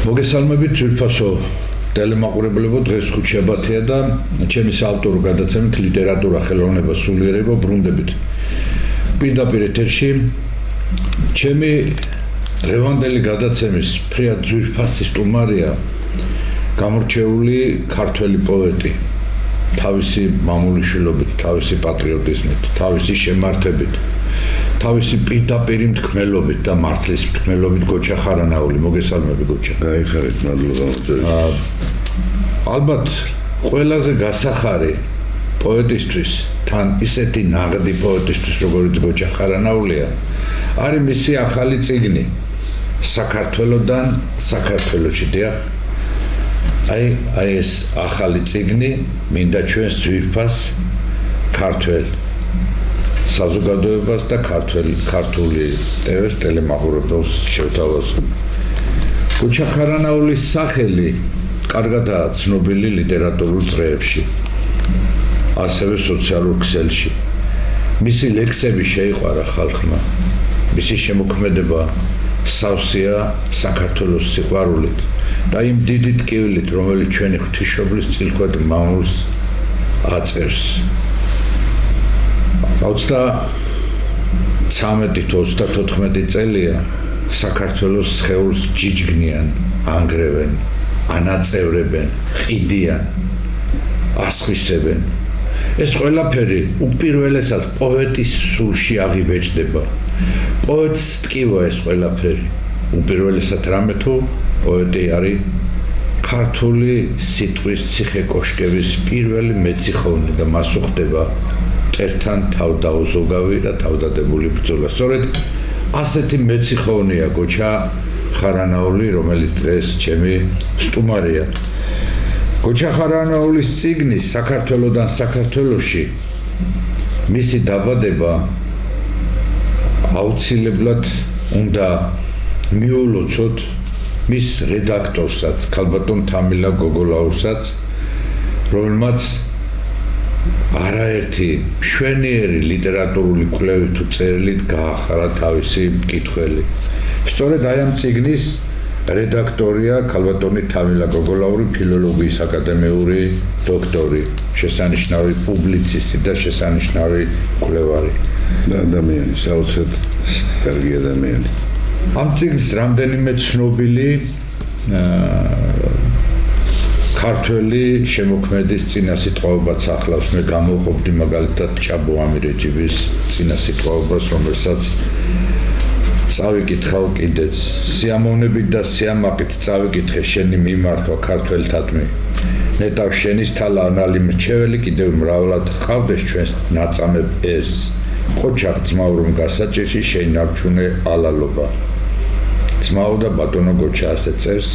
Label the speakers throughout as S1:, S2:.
S1: მოგესალმებით ძვირფასო ტელემაყურებლებო, დღეს ხუთშაბათია და ჩემი საავტორო გადაცემით ლიტერატურა ხელოვნება სულიერება ბრუნდებით. პირდაპირ ეთერში ჩემი დღევანდელი გადაცემის ფრიად ძვირფასი სტუმარია გამორჩეული ქართველი პოეტი, თავისი მამულიშვილობით, თავისი პატრიოტიზმით, თავისი შემართებით, თავისი პირდაპირი მთქმელობით და მართლის მთქმელობით გოჩა ხარანაული. მოგესალმები გოჩა.
S2: გაიხარეთ, მადლობა მოწვევისთვის.
S1: ალბათ ყველაზე გასახარი პოეტისთვის, თან ისეთი ნაღდი პოეტისთვის, როგორც გოჩა ხარანაულია, არის მისი ახალი წიგნი საქართველოდან საქართველოში. დიახ, აი ეს ახალი წიგნი მინდა ჩვენს ძვირფას ქართველ საზოგადოებას და ქართული ტევეს ტელემაყურებელს შევთავაზო. გოჩა ხარანაულის სახელი კარგადაა ცნობილი ლიტერატურულ წრეებში, ასევე სოციალურ ქსელში. მისი ლექსები შეიყვარა ხალხმა, მისი შემოქმედება სავსეა საქართველოს სიყვარულით და იმ დიდი ტკივილით, რომელიც ჩვენი ღვთისმშობლის წილქვად მამულს აწერს. 33-34 წელია საქართველოს სხეულს ჯიჯგნიან, ანგრევენ, ანაწევრებენ, ყიდიან, ასხვისებენ. ეს ყველაფერი უპირველესად პოეტის სულში აღიბეჭდება. პოეტს ტკივა ეს ყველაფერი. უპირველესად რამე თუ პოეტი არის ქართული სიტყვის ციხე-კოშკების პირველი მეციხოვნე და მას უხდება მტერთან თავდაუზოგავი და თავდადებული ბრძოლა. სწორედ ასეთი მეციხოვნეა გოჩა ხარანაული, რომელიც დღეს ჩემი სტუმარია. გოჩა ხარანაულის წიგნის საქართველოდან საქართველოში მისი დაბადება აუცილებლად უნდა მიულოცოთ მის რედაქტორსაც, ქალბატონ თამილა გოგოლაურსაც, რომელმაც არაერთი მშვენიერი ლიტერატურული კვლევით თუ წერილით გაახარა თავისი მკითხველი. სწორედ აი ამ წიგნის რედაქტორია ქალბატონი თამილა გოგოლაური, ფილოლოგიის აკადემიური დოქტორი, შესანიშნავი პუბლიცისტი და შესანიშნავი მკვლევარი.
S2: ადამიანი, საოცრად კარგი ადამიანი.
S1: ამ წიგნის რამდენიმე ცნობილი ქართველი შემოქმედის წინასიტყვაობაც ახლავს. მე გამოვყოფდი მაგალითად ჭაბო ამირეჯიბის წინასიტყვაობას, რომელსაც წავიკითხავ კიდეც. სიამოვნებით და სიამაყით წავიკითხე შენი მიმართვა ქართველთადმი. ნეტავ შენის თალა ანალი მრჩეველი კიდევ მრავლად ყავდეს ჩვენს ნაწამებ ერს. ყოჩახ ძმაურომ გასაჭირში შეინარჩუნე ალალობა. ძმაო და ბატონო გოჩა ასე წერს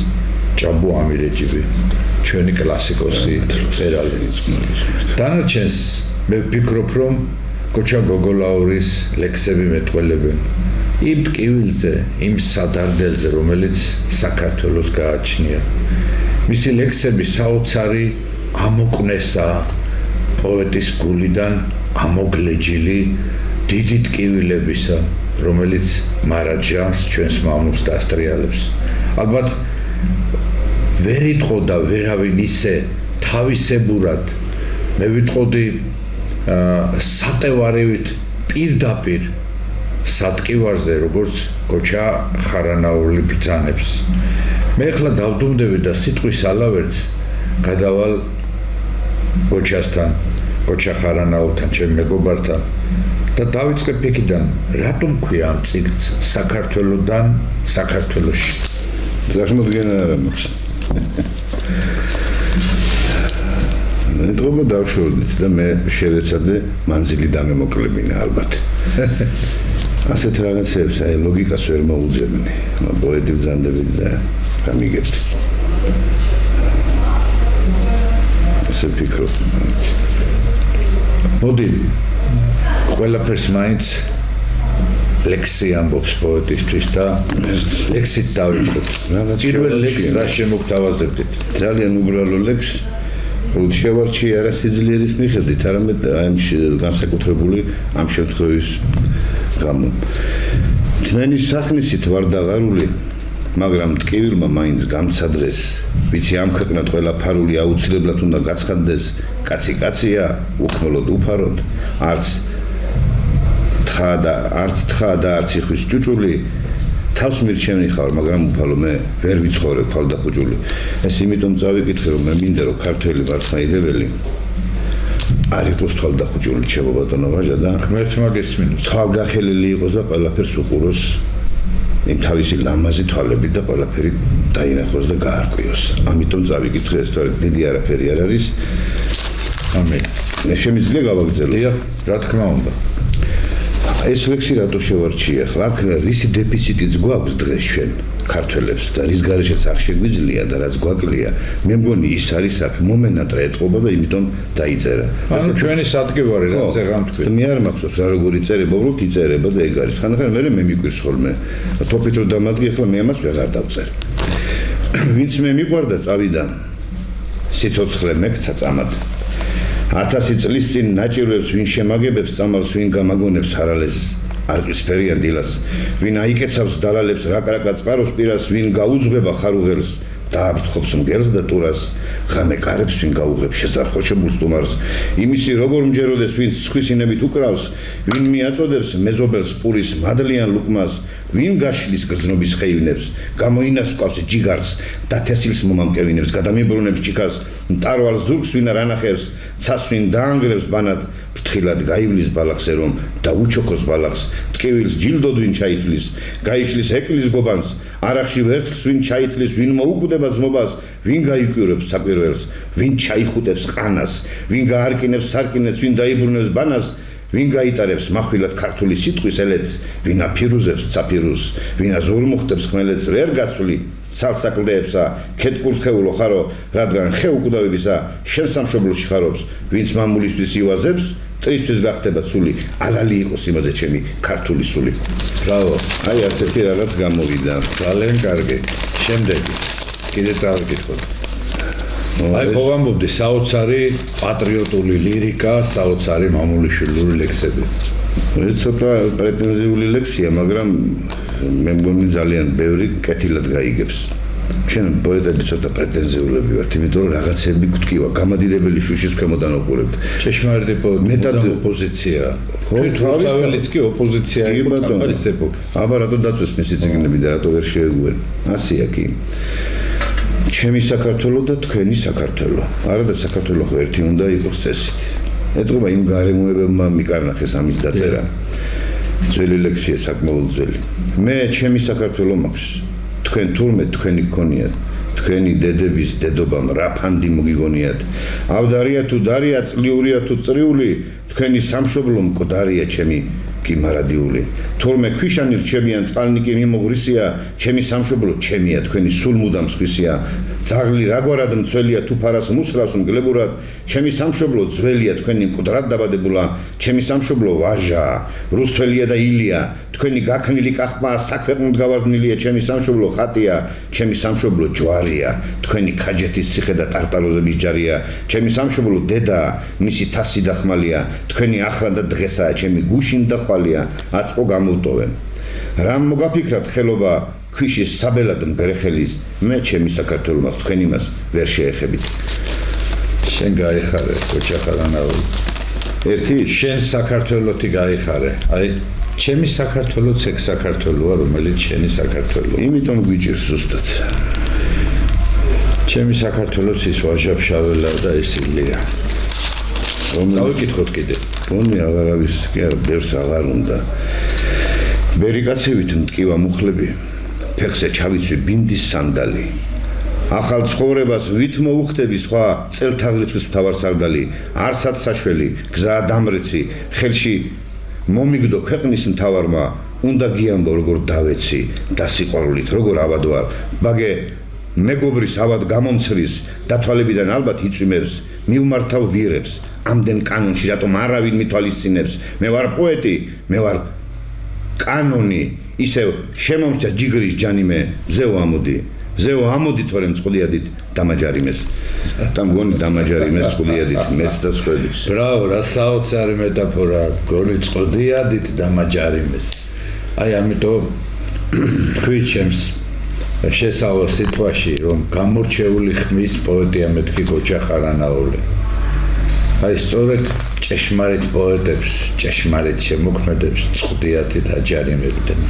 S1: ჭაბო ამირეჯიბი, ჩვენი კლასიკოსი მწერალი. დანარჩენს მე ვფიქრობ, რომ გოჩა გოგოლაურის ლექსები მეტყველებენ იმ ტკივილზე, იმ სადარდელზე, რომელიც საქართველოს გააჩნია. მისი ლექსები საოცარი ამოკვნესა პოეტის გულიდან ამოგლეჯილი დიდი ტკივილებისა, რომელიც მარაჯამს ჩვენს მამულს და ასტრიალებს. ალბათ ვერ იტყოდა ვერავინ ისე თავისებურად, მე ვიტყოდი სატევარივით პირდაპირ სატკივარზე, როგორც გოჩა ხარანაული ბრძანებს. მე ახლა დავდუმდები და სიტყვის ალავერts გადავალ გოჩასთან, გოჩა ხარანაულთან, ჩემ მეგობართან და დავიწყებ იქიდან, რატომ ქვია ამ წიგნს საქართველოდან საქართველოში.
S2: წარმოდგენა არ მაქვს. ნეტყობა დავშორდით და მე შევეცადე მანძილი დამემოკლებინა ალბათ. ასეთ რაღაცებს აი ლოგიკას ვერ მოუძებნი. პოეტი ბრძანდებით და გამიგებთ. ასე ვფიქრობ.
S1: მოდი ყველაფერს მაინც ლექსი ამბობს პოეტისთვის და ლექსით დავიწყოთ. პირველ ლექსს რა შემოგთავაზებდით?
S2: ძალიან უბრალო ლექსი. უდშევარჩი არა სიძლიერის მიხედვით, არამედ ამ განსაკუთრებული ამ შემთხვევის გამო. თმენის სახნისით ვარ დაღარული, მაგრამ ტკივილმა მაინც გამცადრეს, ვიცი ამ ქვეყნად ყველა ფარული აუცილებლად უნდა გაცხადდეს, კაცი კაცია, უხმელოდ უფაროდ, არც თხა და არც იხვის ჭუჭული, თავს მირჩენილი ხარ, მაგრამ უფალო მე ვერ ვიცხოვრებ თვალდახუჭული. ეს იმიტომ წავიკითხე, რომ მე მინდა რომ ქართველი მართლმადიდებელი არ იყოს თვალდახუჭული ჩემო ბატონო ვაჟა და
S1: ღმერთმა გესმინოს.
S2: თვალგახელილი იყოს და ყველაფერს უყუროს იმ თავისი ლამაზი თვალები და ყველაფერი დაინახოს და გაარკვიოს. ამიტომ წავიკითხე ეს თორე დიდი არაფერი არ არის.
S1: ამენ.
S2: მე შემიძლია გავაგრძელო?
S1: დიახ, რა თქმა უნდა.
S2: ეს ლექსი რატო შევარჩიე? აქ რისი დეფიციტიც გვაქვს დღეს ჩვენ ქართველებს და რის გარეშეც არ შეგვიძლია და რაც გვაკლია, მე მგონი ის არის აქ მომენატრე ეთყობა და იმიტომ დაიწერა.
S1: ანუ ჩვენი სადგევარი რა ზეღან თქვი.
S2: მე არ მახსოვს რა როგორი წერება, უბრალოდ იწერება და ეგ არის. ხანდახან მე მიკვირს ხოლმე. თოფით რომ დამადგი, ახლა მე ამას ვეღარ დავწერ. ვინც მე მიყვარდა წავიდა სიცოცხლე მეკცა წამად. 1000 წლის წინ ნაჭირვებს ვინ შემაგებებს წამალს ვინ გამაგონებს ჰარალეს არყისფერიან დილას ვინ აიკეცავს დალალებს რაკრაკა წყაროს პირას ვინ გაუძღვება ხარუღელს დააფრთხობს მგელს და ტურას ღამე კარებს ვინ გაუღებს შესარხოშებულ სტუმარს იმისი როგორ მჯეროდეს ვინ სხვისინებით უკრავს ვინ მიაწოდებს მეზობელს პურის მადლიან ლუკმას ვინ გაშლის გრძნობის ხეივნებს გამოინასკავს ჯიგარს და თესილს მომამკევინებს გადამიბრუნებს ჭიქას მტარვალ ზურგს ვინ არ ანახებს ცას ვინ დაანგრევს ბანად ფრთხილად გაივლის ბალახზე რომ დაუჩოქოს ბალახს ტკივილს ჯილდოდ ვინ ჩაითვლის გაიშლის ეკლის გობანს არახში ვერცხლს ვინ ჩაითვლის ვინ მოუკვდება ზმობას ვინ გაიკვირებს საკვირველს ვინ ჩაიხუტებს ყანას ვინ გაარკინებს სარკინეს ვინ დაიბრუნებს ბანას ვინ გაიტარებს מחვილად ქართული სიტყვის ელეც ვინ აფირუზებს საფირუს ვინ აზორმუხტებს ხმელეთს ვერ გასული სალსაკლდეებსა ქეთკურთხეულო ხარო რადგან ხე უკვდავებისა შენ სამშობლოში ხარობს ვინც მამულისთვის ივაზებს ტრისთვის გახდება სული ალალი იყოს იმაზე ჩემი ქართული სული ბრავო აი ასეთი რაღაც გამოვიდა
S1: ძალიან კარგი შემდეგი კიდე წავიკითხოთ აი ხო ვამბობდი საოცარი პატრიოტული ლირიკა საოცარი მამულიშვილური ლექსები
S2: ეს ცოტა პრეტენზიული ლექსია მაგრამ მე მგონი ძალიან ბევრი კეთილად გაიგებს ჩვენ პოეტები ცოტა პრეტენზიულები ვართ იმიტომ რომ რაღაცები გვტკივა გამადიდებელი შუშის ქვემოდან უყურებთ
S1: ჭეშმარიტი მეტად ოპოზიცია ხო თავისთავადაც კი ოპოზიცია იყო კამპანიის ეპოქას
S2: აბა რატო დაწვეს მისი წიგნები და რატო ვერ შეეგუენ ასია კი ჩემი საქართველო და თქვენი საქართველო არა და საქართველო ხო ერთი უნდა იყოს წესით ეთქობა იმ გარემოებებმა მიკარნახეს ამის დაწერა ძველი ლექსია საკმაოდ ძველი მე ჩემი საქართველო მაქვს თქვენ თურმე თქვენი გქონიათ თქვენი დედების დედობამ რა ფანდი მოგიგონიათ ავდარია თუ დარია წლიურია თუ წრიული თქვენი სამშობლო მკვდარია ჩემი კი მარადიული თურმე ქვიშანი რჩებიან წყალნიკი მიმოღრისია ჩემი სამშობლო ჩემია თქვენი სულ მუდამ სხვისია ძაღლი რაგვარად მცველია თუ ფარას მუსრავს მგლებურად ჩემი სამშობლო ძველია თქვენი მკვდრად დაბადებულა ჩემი სამშობლო ვაჟა რუსთველია და ილია თქვენი გაქნილი კახმა საქვეყნოდ გავარდნილია ჩემი სამშობლო ხატია ჩემი სამშობლო ჯვარია თქვენი ქაჯეთის ციხე და ტარტაროზების ჯარია ჩემი სამშობლო დედა მისი თასი და ხმალია თქვენი ახლა და დღესაა ჩემი გუშინ და აწყო გამოვტოვენ რამ მოგაფიქრათ ხელობა ქვიშის საბელად მგრეხელის მე ჩემი საქართველო მაქვს თქვენ იმას ვერ შეეხებით
S1: შენ გაიხარე ოჩახარანაული
S2: ერთი
S1: შენ საქართველოთი გაიხარე აი ჩემი საქართველოც ეგ საქართველოა რომელიც შენი საქართველოა
S2: იმიტომ გვიჭირს ზუსტად
S1: ჩემი საქართველოც ის ვაჟა-ფშაველა და ეს ილია წავიკითხოთ კიდე
S2: გონი აღარ არის კი არა ბევრს აღარ უნდა ბერიკაცივით მტკივა მუხლები ფეხზე ჩავიცვი ბინდის სანდალი ახალ ცხოვრებას ვით მოუხდები სხვა წელთაღრიცხვის მთავარსარდალი არსად საშველი გზა დამრეცი ხელში მომიგდო ქვეყნის მთავარმა უნდა გიამბო როგორ დავეცი და სიყვარულით როგორ ავადვარ ბაგე მეგობრის ავად გამომცრის დათვალებიდან ალბათ იწვიმებს მივმართავ ვირებს ამდენ კანონში რატომ არავინ მითვალისწინებს მე ვარ პოეტი მე ვარ კანონი ისევ შემომჭა ჯიგრის ჯანი მე მზეო ამოდი თორემ წყუდიადით დამაჯარიმეს და მგონი დამაჯარიმეს წყუდიადით მეც და სხვების
S1: ბრავო რა საოცარი მეტაფორა გონი წყუდიადით დამაჯარიმეს აი ამიტომ თქვი ჩემს შესავალ სიტყვაში რომ გამორჩეული ხმის პოეტია მეთქი გოჩა ხარანაული. აი სწორედ ჭეშმარიტ პოეტებს, ჭეშმარიტ შემოქმედებს წვდიათი დაჯარიმებდნენ.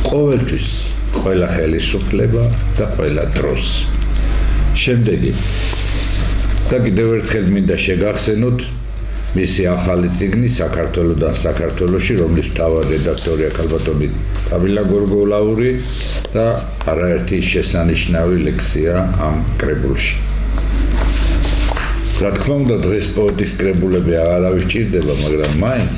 S1: ყოველთვის, ყველა ხელისუფლება და ყველა დროს. შემდეგი და კიდევ ერთხელ მინდა შეგახსენოთ მისი ახალი წიგნი საქართველოდან საქართველოში, რომლის მთავარი რედაქტორია ქალბატონი ტაბილა გორგოლაური და არაერთი შესანიშნავი ლექსია ამ კრებულში. რა თქმა უნდა, დღეს პოეტის კრებულები აღარავის ჭირდება, მაგრამ მაინც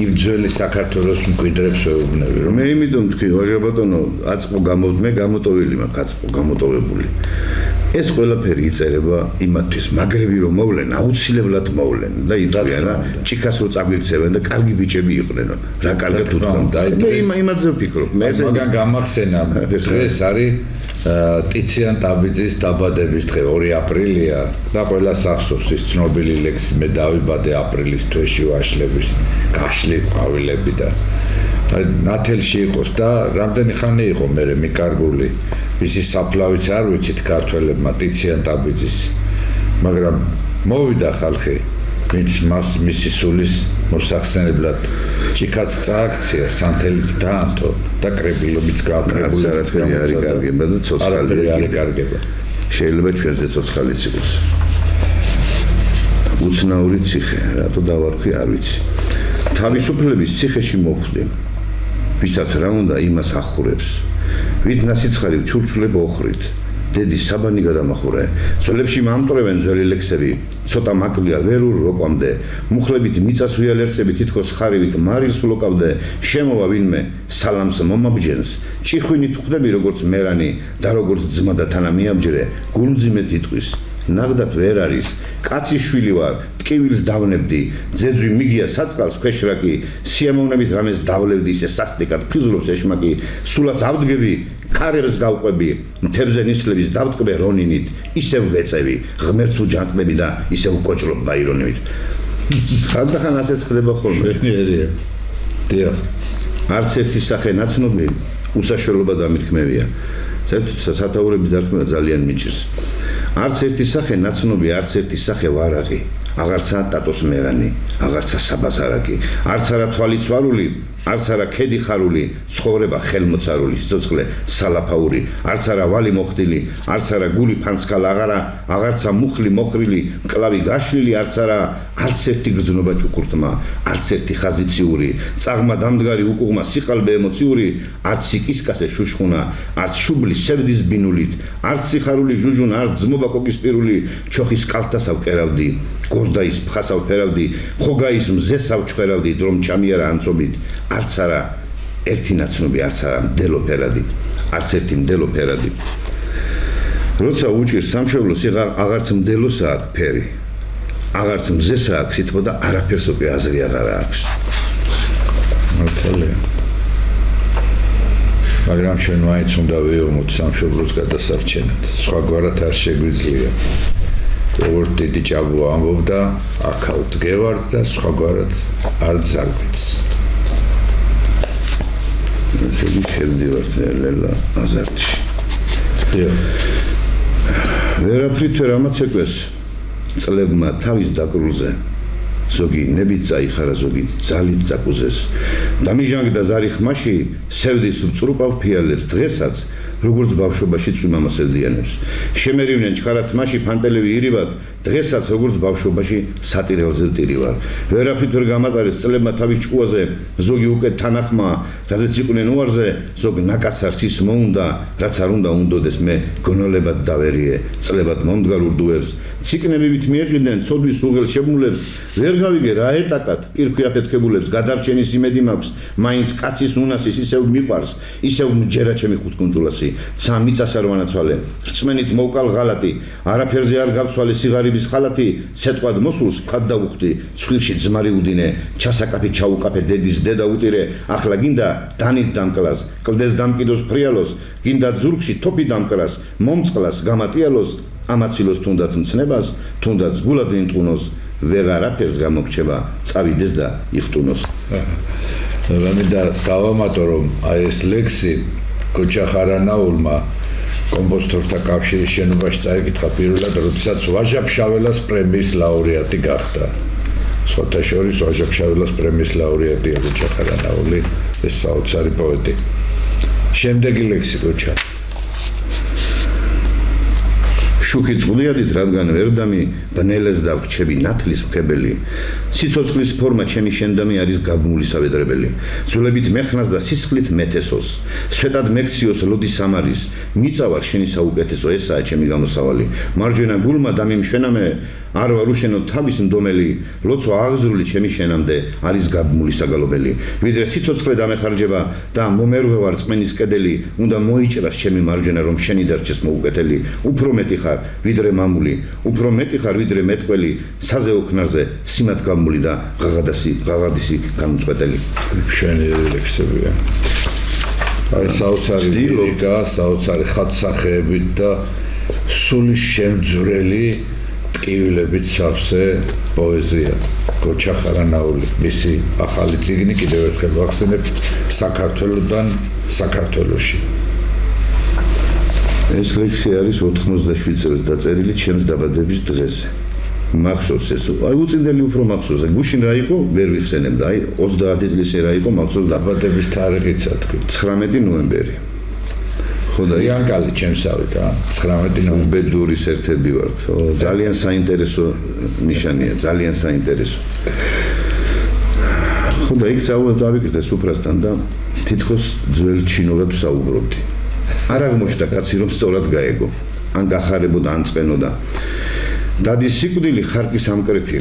S1: იმ ძველი საქართველოს მკვიდრებს ვეუბნები, რომ
S2: მე იმიტომ თქვი, ვაჟა ბატონო, აწმო მე გამოტოვილი მაქვს, აწმო გამოტოვებული. ეს ყველაფერი იწერება იმათთვის, მაგრები რომ მოვლენ, აუცილებლად მოვლენ და იტყვიან რა, ჭიქას რო წაგვიქცევენ და კარგი ბიჭები იყვნენ. რა კარგად უთქვამთ. მე იმაზე ვფიქრობ. მე
S1: მაგან გამახსენა, დღეს არის ტიციან ტაბიძის დაბადების დღე, 2 აპრილია და ყველას ახსოვს ის ცნობილი ლექსი მე დავიბადე აპრილის თვეში ვაშლების გაშლი ყვავილები და ნათელში იყოს და რამდენი ხანი იყო მე მიკარგული მისი საფლავიც არ ვიცით ქართველებმა ტიციან ტაბიძის, მაგრამ მოვიდა ხალხი, ვინც მას მისი სულის მოსახსენებლად ჭიქაც წააქცია, სანთელიც დაანთო და კრებულობიც გააკრებული
S2: არ კარგება და ცოცხალი
S1: არ კარგება.
S2: შეიძლება ჩვენზე ცოცხალიც იყოს. უცნაური ციხე, რატო დავარქვი არ ვიცი. თავისუფლების ციხეში მოხვდი. ვისაც რა უნდა იმას ახურებს. ვით ნასიცხარი ჩურჩულება ოხრით. დედის საბანი გადამახურე. ძველებში მამტრევენ ძველი ლექსები. ცოტა მაკლია ვერურ როკვამდე. მუხლებით მიწას ვიალერსები თითქოს ხარივით მარილს ვლოკავდე. შემოვა ვინმე სალამს მომაბჯენს. ჭიხვინით ხვდები როგორც მერანი და როგორც ძმა და თანა მიაბჯრე. გულმძიმე თითქოს. ნაღდათ ვერ არის. კაცის შვილი ვარ, ტკივილს დავნებდი. ძეძვი მიგია საწყალს ქვეშრაკი. სიამოვნებით რამეს დავლევდი ისე სასტიკად ფიზულობს ეშმაკი. სულაც ავდგები, ქარებს გავყვები. მთებზე ნისლების დავტკბე რონინით. ისევ ვეწევი, ღმერთს უჯანყდები და ისევ ვკოჭრობ დაირონებით. ხანდახან ასეც ხდება ხოლმე.
S1: დიახ.
S2: არც ერთი სახე ნაცნობი უსაშველობა დამირქმევია. სათაურების დარქმევა ძალიან მიჭირს. არც ერთი სახე ნაცნობი, არც ერთი სახე ვარაღი. აღარცა ტატოს მერანი, აღარცა საბაზარაკი, არც არა თვალი ცვალული, არც არა ქედი ხარული, ცხოვრება ხელმოწარული, სიცოცხლე სალაფაური, არც არა ვალი მოხდილი, არც არა გული ფანცკალა, აღარცა მუხლი მოხრილი, მკლავი გაშლილი, არც ერთი გრძნობა ჭუქურთმა, არც ერთი ხაზი ციური, წაღმა დამდგარი უკუღმა სიყალბე ემოციური, არც სიკისკასე შუშხუნა, არც შუბლი სევდის ბინულით, არც სიხარული ჟუჟუნა, არც ძმობა კოკისპირული, ჩოხის კალთასავ კერავდი, გორდაის ფხასავ ფერავდი, ხოგაის მზესავ ჩხერავდი, დრომ ჩამიარა ანწობით, არც არა ერთი ნაცნობი, არც არა მდელო ფერადი, არც ერთი მდელო ფერადი. როცა უჭირს სამშობლოს, აღარც მდელოსა აქვს ფერი, აღარც მზესა აქვს სიტყვა და არაფერს უკვე აზრი აღარ აქვს.
S1: მართალია. მაგრამ ჩვენ მაინც უნდა ვიომოთ სამშობლოს გადასარჩენად, სხვაგვარად არ შეგვიძლია. როგორც დიდი ჭაბო ამბობდა, აქავთ გევართ და სხვაგვარად არ ძარღვიც.
S2: ესეთი შევდივართ ლელა აზარტში. ვერაფრით ვერ ამაცეკვეს წლებმა თავის დაკრულზე. ზოგი ნებით წაიხარა, ზოგი ძალით წაკუზეს. დამიჟანგდა ზარი ხმაში, სევდის მწრუპავ ფიალებს დღესაც, როგორც ბავშვობაში წვიმამას ელდიანებს. შემერივნენ ჩხარად თმაში ფანტელები ირიბად, დღესაც როგორც ბავშვობაში სატირელზე ვტირივარ. ვერაფრით ვერ გამატარეს წლებმა თავის ჭკუაზე, ზოგი უკეთ თანახმა, რაზეც იყვნენ უარზე, ზოგი ნაკაცარს ის მოუნდა, რაც არ უნდა უნდოდეს მე გონოლებად დავერიე, წლებად მომდგარ ურდუებს. ციკნებივით მიეყიდნენ ცოდვის უღელ შემულებს, ვერ გავიგე რა ეტაკად პირქვი აფეთქებულებს, გადარჩენის იმედი მაქვს, მაინც კაცის უნასის ისევ მიყვარს, ისევ მჯერა ჩემი ხუთკუნჭულასი, ცა მიწას არ ვანაცვალე, რწმენით მოვკალ ღალატი, არაფერზე არ გავცვალე სიღარიბის ხალათი, სეტყვად მოსულს ვქად დავუხდი, ცხვირში ძმარი უდინე, ჩასაკაფი ჩაუკაფე დედის დედა უტირე, ახლა გინდა დანით დამკლას, კლდეს დამკიდოს ფრიალოს, გინდა ზურგში თოფი დამკრას, მომწყლას გამატიალოს, ამაცილოს თუნდაც მცნებას, თუნდაც გულად ინტყუნოს, ვეღარაფერს გამოგრჩება, წავიდეს და იხტუნოს.
S1: მე და დავამატო რომ აი ეს ლექსი გოჩახარანაულმა კომპოსტორთა კავშირის შენობაში წაიკითხა პირველად, როდესაც ვაჟა-ფშაველას პრემიის ლაურეატი გახდა. სხვათა შორის ვაჟა-ფშაველას პრემიის ლაურეატია გოჩახარანაული, ეს საოცარი პოეტი. შემდეგი ლექსი გოჩა.
S2: შუქი წყდიადით, რადგან ვერდამი ბნელეს დავქჩები ნათლის მქებელი. სიცოცხლის ფორმა ჩემი შენდამი არის გაბმული სავედრებელი. ძულებით მეხნას და სისხლით მეთესოს. სვეტად მექციოს ლოდი სამარის. მიწავარ შენი საუკეთესო, ესაა ჩემი გამოსავალი. მარჯვენა გულმა დამიმშვენამე, არ ვარ უშენო თავის ნდომელი. ლოცვა აღზრული ჩემი შენამდე არის გაბმული საგალობელი. ვიდრე სიცოცხლე დამეხარჯება და მომერვე ვარ წმენის კედელი, უნდა მოიჭრას ჩემი მარჯვენა, რომ შენი დარჩეს მოუკეთელი. უფრო მეტი ხარ ვიდრე მამული, უფრო მეტი ხარ ვიდრე მეტყველი, საზე ოქნარზე სიმათ გამული და ღაღადისი გამოწყვეტელი.
S1: შენი ლექსებია. აი საოცარი ლირიკა, საოცარი ხატსახეებით და სულის შემძვრელი ტკივილებით სავსე პოეზია. გოჩახარანაული, მისი ახალი წიგნი კიდევ ერთხელ ვახსენებ, საქართველოდან საქართველოში.
S2: ეს ლექსი არის 87 წელს დაწერილი ჩემს დაბადების დღეზე. მახსოვს ეს, აი უწინდელი უფრო მახსოვს. გუშინ რა იყო, ვერ ვიხსენებ და აი 30 წლის რა იყო, მახსოვს
S1: დაბადების თარიღიც თქვი.
S2: 19 ნოემბერი. ხო და
S1: იანკალი ჩემსავით, 19 ნოემბერი.
S2: ბედურის ერთები ვართ. ძალიან საინტერესო ნიშანია, ძალიან საინტერესო. ხო და იქ წავიკითხე სუფრასთან და თითქოს ძველ ჩინურად ვსაუბრობდი. არ აღმოჩნდა კაცი რომ სწორად გაეგო, ან გახარებოდა, ან წენოდა. დადის სიკვდილი ხარკის ამკრეფი,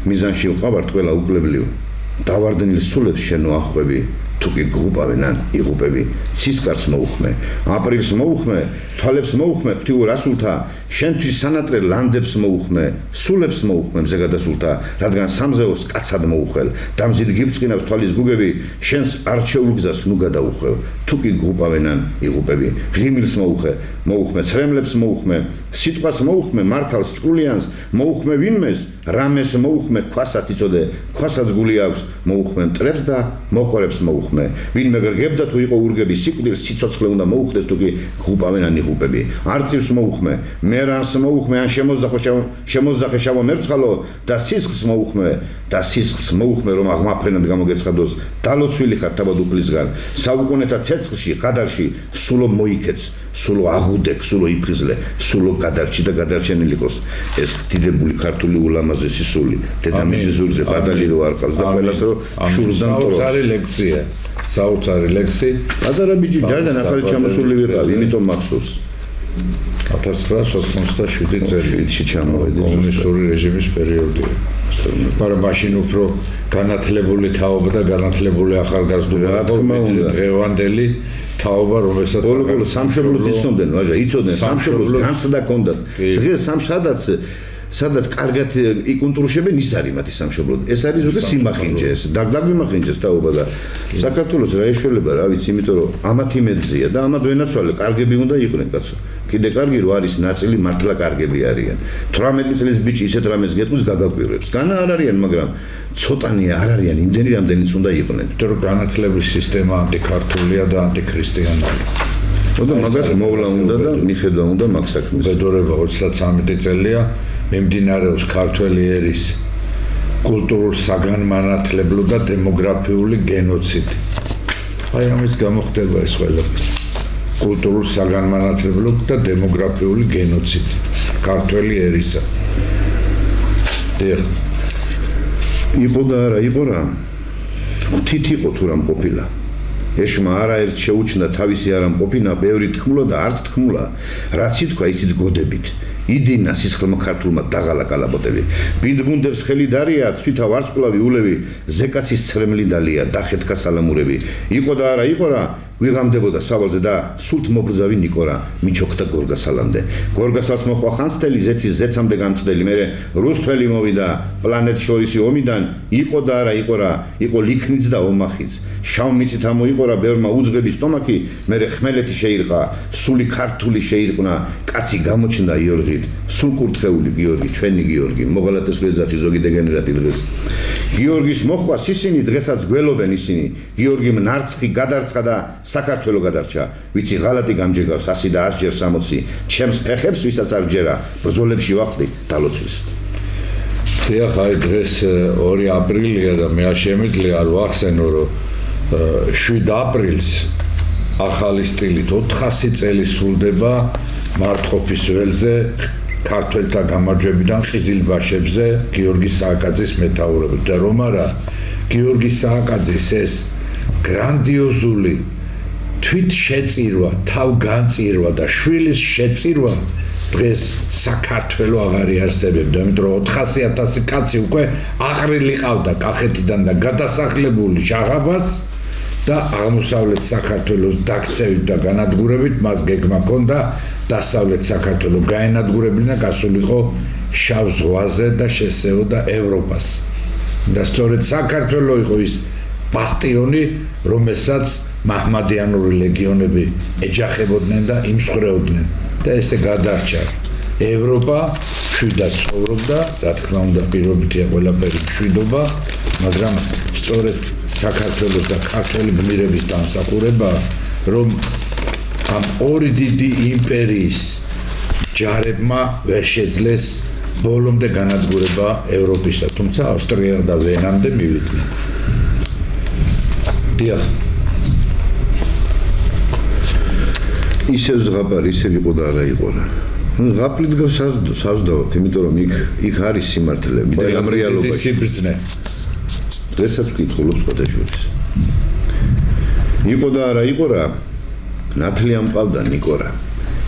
S2: მიზანში ვყავართ ყველა უკლებლიო. დავარდნილ სულებს შენ მოახვევი, თუ კი გღუპავენ ან იღუპები. ცისკარს მოუხმე, აპრილს მოუხმე, თვალებს მოუხმე, ღვთიურ ასულთა, შენთვის სანატრე ლანდებს მოუხმე, სულებს მოუხმე მზე გადასულთა, რადგან სამზეოს კაცად მოუხელ, დამზიდ გიბწყინავს თვალის გუგები, შენს არჩეულ გზას ნუ გადაუხვევ, თუ კი გღუპავენ ან იღუპები. ღიმილს მოუხმე, ცრემლებს მოუხმე, სიტყვას მოუხმე, მართალს წყულიანს, მოუხმე ვინმეს, რამეს მოუხმე, ქვასაც იწოდე, ქვასაც გული აქვს, მოუხმე მტრებს და მოყორებს მოუხმე. ვინმე გრგებდა თუ იყო ურგები, სიკვდილს სიცოცხლე უნდა მოუხდეს თუ კი გღუპავენ ან იღუპები. არწივს მოუხმე, მერანს მოუხმე, ან შემოზახე შავო მერცხალო და სისხლს მოუხმე, რომ აღმაფრენად გამოგეცხადოს. დალოცვილი ხარ თავად უფლისგან, საუკუნეთა ცეცხლში, ყადარში, სულო მოიქეც, სულო აღუდეკ, სულო იფხიზლე, სულო გადარჩი და გადარჩენილი იყოს. ეს დიდებული ქართული ულამაზესი სული, დედამიწის ზურგზე ბადალი რო არ ყავს და ყველას რო შურდან თორავს.
S1: საოცარი ლექსია, საოცარი ლექსი.
S2: პატარა ბიჭი ჯარიდან ახალი ჩამოსული ვიყავ, იმიტომ მახსოვს.
S1: 1987
S2: წელს ჩამოვედი
S1: კომუნისტური რეჟიმის პერიოდია. მაგრამ მაშინ უფრო განათლებული თაობა და განათლებული ახალგაზრდობა დღევანდელი თაობა, რომელსაც
S2: სამშობლოს იცნობდნენ, ვაჟა, იცოდნენ სამშობლოს განცდა ჰქონდათ. დღეს სადაც კარგად იკუნტრუშებენ, ის არის მათი სამშობლო. ეს არის ზოგადად სიმახინჯე, ეს დაგვიმახინჯეს თაობა და საქართველოს რა ეშველება, რა ვიცი, იმიტომ რომ ამათ იმედზია და ამათ ვენაცვალე, კარგები უნდა იყვნენ, კაცო. კიდე კარგი რო არის ნაწილი მართლა კარგები არიან. 18 წლის ბიჭი ისეთ რამეს გეტყვის გაგაკვირვებს. განა არ არიან, მაგრამ ცოტანია არ არიან, იმდენი რამდენიც უნდა იყვნენ.
S1: იმიტომ რომ განათლების სისტემა ანტიქართულია და ანტიქრისტიანია.
S2: და მაგას მოვლა უნდა და მიხედვა უნდა მაგ საქმეს.
S1: ბედორება 33 წელია მიმდინარეობს ქართველი ერის კულტურულ საგანმანათლებლო და დემოგრაფიული გენოციდი. აი ამის გამო ხდება ეს ყველაფერი. კულტურულ საგანმანათლებლო და დემოგრაფიული გენოციდი ქართველი ერისა.
S2: იყო და არა იყო რა. თით იყო თუ რამ ყოფილა. ეშმა არაერთ შეუჩნდა თავისი არ ამყოფინა, ბევრი თქმულა და არც თქმულა, რაც ითქვა ისიც გოდებით. იდინა სისხლმა ქართულმა დაღალა კალაპოტები. ბინდბუნდებს ხელი დარია, ცვითა ვარსკვლავი ულევი, ზეკაცის ცრემლი დალია, დახეთქა სალამურები. იყო და არა იყო რა, ვიღამდებოდა სავალზე და სულთ მობრძავი ნიკორა, მიჩოქდა გორგასალამდე. გორგასალს მოხვა ხანძთელი, ზეცის ზეცამდე გამწდელი, მერე რუსთველი მოვიდა პლანეტ შორისი ომიდან, იყო და არა იყო რა, იყო ლიქნიც და ომახიც. შავ მიწით ამოიყარა ბევრმა უძღების სტომაქი, მერე ხმელეთი შეირყა, სული ქართული შეირყნა, კაცი გამოჩნდა იორღი მოდით სულკურთხეული გიორგი, ჩვენი გიორგი, მოღალატეს ეძახი ზოგი დეგენერატი დღეს. გიორგის მოხვას ისინი დღესაც გველობენ ისინი. გიორგი მნარცხი გადარცხა და საქართველო გადარჩა. ვიცი ღალატი გამჯერგავს 100 და 100 ჯერ 60. ჩემს ფეხებს ვისაც არ ჯერა, ბრძოლებში ვახდი დალოცვის.
S1: დიახ, აი დღეს 2 აპრილია და მე შემიძლია არ ვახსენო, რომ 7 აპრილს ახალი სტილით 400 წელი სრულდება მარტყოფის ველზე ქართველთა გამარჯვებიდან ყიზილბაშებზე გიორგი სააკაძის მეთაურობით და რომ არა გიორგი სააკაძის ეს გრანდიოზული თვით შეწირვა, თავგანწირვა და შვილის შეწირვა დღეს საქართველო აღარ იარსებებდა, იმიტომ რომ 400,000 კაცი უკვე აყრილი ყავდა კახეთიდან და გადასახლებული შაღაბას და აღმოსავლეთ საქართველოს დაქცევით და განადგურებით მას გეგმა ჰქონდა დასავლეთ საქართველო გაენადგურებინა გასულიყო შავ ზღვაზე და შესეოდა ევროპას. და სწორედ საქართველო იყო ის ბასტიონი, რომელსაც მაჰმადიანური ლეგიონები ეჯახებოდნენ და იმსხვრეოდნენ და ესე გადარჩა. ევროპა შვიდად ცხოვრობდა, რა თქმა უნდა პირობითია ყველაფერი მშვიდობა, მაგრამ სწორედ საქართველოს და ქართული გმირების დამსახურება, რომ ამ ორი დიდი იმპერიის ჯარებმა ვერ შეძლეს ბოლომდე განადგურება ევროპისა, თუმცა ავსტრია და ვენამდე მივიდნენ. დიახ.
S2: ისევ ზღაპარი, ისევ იყო და არა იყო რა. ზღაპრით გავსაზდავთ, იმიტომ რომ იქ არის სიმართლე, და ამ რეალობაში.
S1: სიბრძნე.
S2: დღესაც ვკითხულობ სხვათაშორის. იყო და არა იყო რა, ნათლია მყავდა ნიკორა.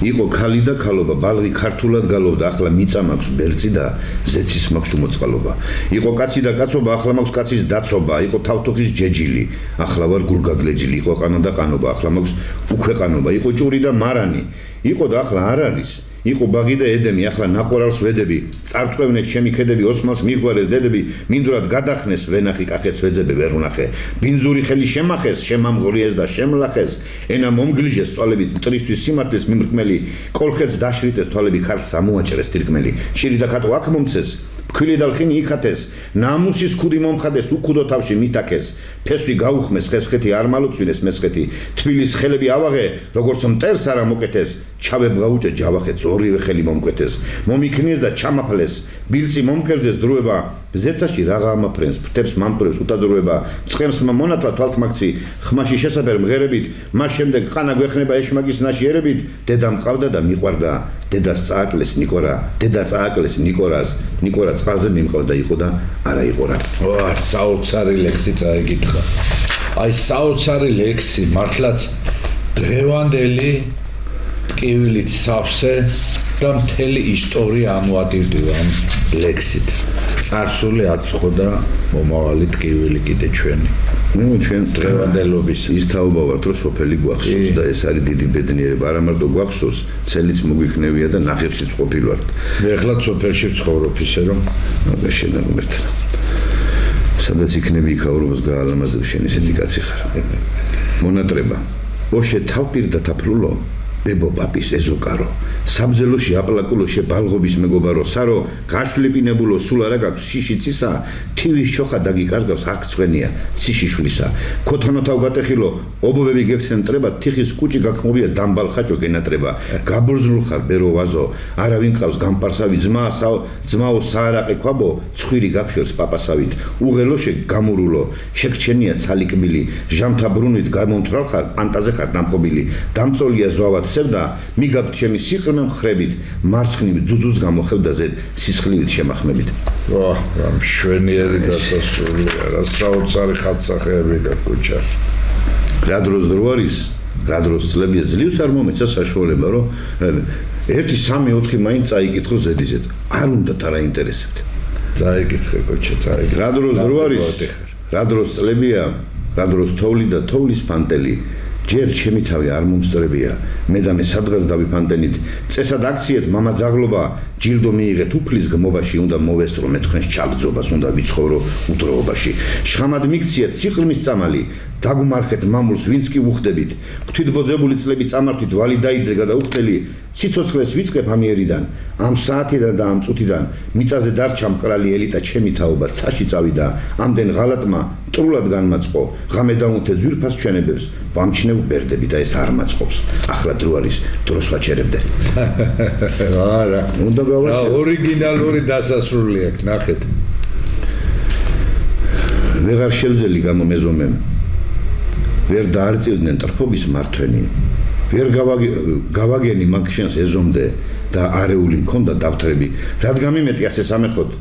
S2: იყო ქალი და ქალობა, ბალღი ქართულად გალობდა, ახლა მიწა მაქვს ბერწი და ზეცის მაქვს უმოწყალობა. იყო კაცი და კაცობა, ახლა მაქვს კაცის დაცობა, იყო თავთუხის ჯეჯილი, ახლა ვარ გურგაგლეჯილი, იყო ყანა და ყანობა, ახლა მაქვს უქვეყანობა, იყო ჭური და მარანი, იყო და ახლა არ არის. იყო ბაღი და ედემი, ახლა ნაყორალს ვედები, წარტყვევნეს ჩემი ქედები, ოსმალს მიგვარეს დედები, მინდვრად გადახნეს, ვენახი კახეთს ვეძები ვერ უნახე. ბინძური ხელი შემახეს, შემამღრიეს და შემლახეს, ენა მომგლიჟეს თვალებით მტრისთვის სიმართლის მიმრკმელი, კოლხეთს დაშრიტეს თვალები ქართლს ამოაჭრეს თირკმელი, შირი და ქატო აქ მომცეს, ფქვილი და ლხინი იქათეს, ნამუსის ქუდი მომხადეს, უქუდო თავში მითაქეს, ფესვი გაუხმეს, ხესხეთი არ მალოცვინეს მესხეთი, თბილის ხელები ავაღე, როგორც მტერს არ ამოკეთეს, ჩავებ გაუჭე ჯავახეთს, ორივე ხელი მომკვეთეს, მომიქნიეს და ჩამაფლეს, ბილწი მომკერძეს დროება, ზეცაში რაღა ამაფრენს, ფრთებს მამპრებს უტაძროება, წყემს მონათლა თვალთმაქცი, ხმაში შესაბერ მღერებით, მას შემდეგ ყანა გვეხნება ეშმაკის ნაშიერებით, დედა მყავდა და მიყვარდა, დედას წააკლეს ნიკორა, დედა წააკლეს ნიკორას, ნიკორა წყალზე მიმყავდა იყო და არა იყო რა.
S1: ვა, საოცარი ლექსი წაიკითხა. აი საოცარი ლექსი, მართლაც დღევანდელი ტკივილით სავსე და მთელი ისტორია ამოადივდიო ამ ლექსით. წარსული აწვხო და მომავალი ტკივილი კიდე ჩვენი.
S2: ჩვენ
S1: დღევანდელობის
S2: ის თაობა ვართ, რომ სოფელი გვახსოვს და ეს არის დიდი ბედნიერება. არა მარტო გვახსოვს, ცელიც მოგვიქნევია და ნახევშიც ყოფილ ვართ.
S1: მე ახლა სოფელში ვცხოვრობ ისე რომ
S2: და შენაგმერთ. სადაც იქნები იქაურობას გაალამაზებ შენ ისეთი კაცი ხარ. მონატრება. ოშე თავპირდა თაფრულო ბებო პაპის ეზოკარო საბძელოში აპლაკულოშე ბალღობის მეგობარო სარო გაშლიპინებულო სულ არა გაქვს შიშიცისა თივის ჩოხა დაგიკარგავს არ გწვენია ციშიშვლისა ქოთანოთავ გატეხილო ობობები გექსენტრება თიხის კუჭი გაკმობია დამბალ ხაჭო გენატრება გაბურძნულ ხარ ბერო ვაზო არავინ ყავს გამპარსავი ძმაო საარაყე ქვაბო ცხვირი გახშორს პაპასავით უღელოშე გამურულო შეგჩენია ცალიკბილი ჟამთა ბრუნვით გამონთრალ ხარ პანტაზე ხარ დამხობილი დამწოლია ზვავად და მიგავთ ჩემი სიყრმე მხრებით მარცხნივ ძუძუს გამოხევდა ზედ სისხლივით შემახმებით.
S1: ვა, რა მშვენიერი დასასრულია, რა საოცარი ხატსახეები და კუჩა.
S2: რა დროს დრო არის, რა დროს წლებია ძლივს არ მომეცა საშუალება, რომ 1 3 4 მაინც წაიკითხო ზედიზედ. არ უნდათ არა ინტერესებთ.
S1: წაიკითხე კუჩა, წაიკითხე.
S2: რა დროს დრო არის, რა დროს წლებია, რა დროს თოვლი და თოვლის ფანტელი ჯერ ჩემი თავი არ მომსწრებია მე და მე სადღაც დავიფანტენით წესად აქციეთ მამა ძაღლობა ჯილდო მიიღეთ უფლის გმობაში უნდა მოვესწრო მე თქვენს ჩაგძობას უნდა ვიცხოვრო უდროობაში შხამად მიქციეთ სიყრმის წამალი დაგმარხეთ მამულს ვინც კი უხდებით ღვთით ბოძებული წლები წამართვით ვალი დაიძრა და უხდელი სიცოცხლეს ვიწყებ ამიერიდან ამ საათიდან და ამ წუთიდან მიწაზე დარჩა მყრალი ელიტა ჩემი თაობა ცაში წავიდა ამდენ ღალატმა ტრულად განმაწყო ღამე დაუნთე ძვირფას ჩვენებებს ვამჩნევ ბერდები და ეს არ მაწყობს ახლა დრო არის დროს ვაჩერებდე
S1: არა
S2: უნდა გავაჩერე
S1: ორიგინალური დასასრული აქვს ნახეთ
S2: ვეღარ შევძელი გამომეზომემ ვერ დაარწივდნენ ტრფობის მართვენი ვერ გავაგენი მაგ შენს ეზომდე და არეული მქონდა დავთრები რადგან მიმეტი ასე სამეხოთ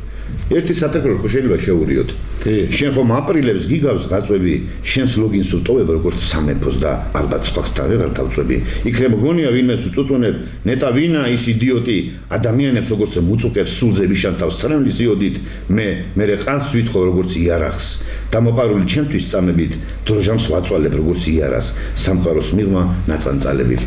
S2: ერთი სატრფელი ხო შეიძლება შეურიოთ შენ ხომ აპრილებს გიგავს გაწვევი შენს ლოგინს ვტოვებ როგორც სამეფოს და ალბათ სხვასთან ვეღარ დავწვევი იქნებ გონია ვინმეს ვწუწუნებ ნეტა ვინა ის იდიოტი ადამიანებს როგორც მუწუკებს სულზე ვიშანთავს ცრემლის იოდით მე ყანს ვითხოვ როგორც იარაღს დამოპარული ჩემთვის წამებით დროჟამს ვაწვალებ როგორც იარაღს სამყაროს მიღმა ნაწანწალებით